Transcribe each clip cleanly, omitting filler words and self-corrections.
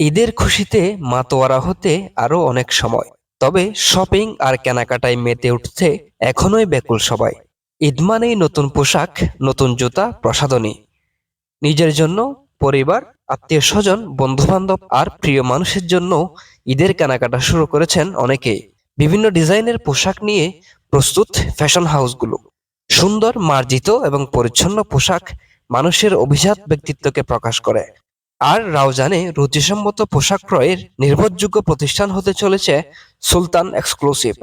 ঈদের খুশিতে মাতোয়ারা হতে আরো অনেক সময়, তবে শপিং আর কেনাকাটায় মেতে উঠছে এখনোই ব্যাকুল সবাই। ঈদ মানেই নতুন পোশাক, নতুন জুতা, প্রসাধনী। নিজের জন্য, পরিবার, আত্মীয় স্বজন, বন্ধু বান্ধব আর প্রিয় মানুষের জন্য ঈদের কেনাকাটা শুরু করেছেন অনেকেই। বিভিন্ন ডিজাইনের পোশাক নিয়ে প্রস্তুত ফ্যাশন হাউসগুলো। সুন্দর, মার্জিত এবং পরিচ্ছন্ন পোশাক মানুষের অভিজাত ব্যক্তিত্বকে প্রকাশ করে। আর রাউজানে রুচিসম্মত পোশাক ক্রয়ের নির্ভরযোগ্য প্রতিষ্ঠান হতে চলেছে সুলতান এক্সক্লুসিভ।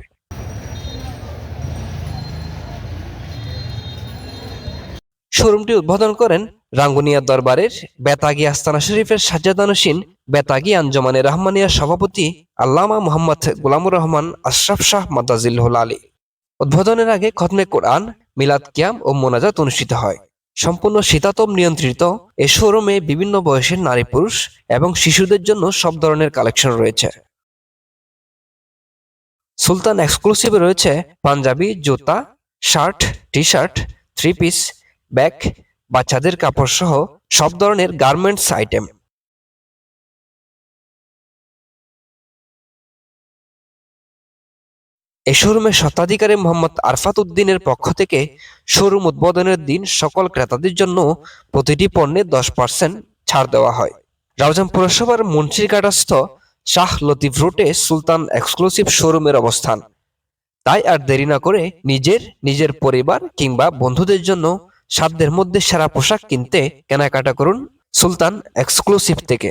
শোরুমটি উদ্বোধন করেন রাঙ্গুনিয়া দরবারের বেতাগী আস্তানা শরীফের সাজ্জাদানশীন বেতাগী আঞ্জমানে রহমানিয়ার সভাপতি আল্লামা মুহাম্মদ গোলামুর রহমান আশরাফ শাহ মাদাজিল্লুল আলী। উদ্বোধনের আগে খতমে কোরআন, মিলাদ কিয়াম ও মোনাজাত অনুষ্ঠিত হয়। সম্পূর্ণ শীতাতপ নিয়ন্ত্রিত এ শোরুমে বিভিন্ন বয়সের নারী পুরুষ এবং শিশুদের জন্য সব ধরনের কালেকশন রয়েছে। সুলতান এক্সক্লুসিভে রয়েছে পাঞ্জাবি, জুতা, shirt, T shirt, three piece, bag, বাচ্চাদের কাপড় সহ সব ধরনের গার্মেন্টস আইটেম। এ শোরুমের স্বত্বাধিকারী মোহাম্মদ আরফাত উদ্দিনের পক্ষ থেকে শোরুম উদ্বোধনের দিন সকল ক্রেতাদের জন্য প্রতিটি পণ্যে 10% ছাড় দেওয়া হয়। রাউজান পৌরসভার মুন্সিরঘাটস্থ শাহ লতিফ রোডে সুলতান এক্সক্লুসিভ শোরুমের অবস্থান। তাই আর দেরি না করে নিজের পরিবার কিংবা বন্ধুদের জন্য সাধ্যের মধ্যে সেরা পোশাক কিনতে কেনাকাটা করুন সুলতান এক্সক্লুসিভ থেকে।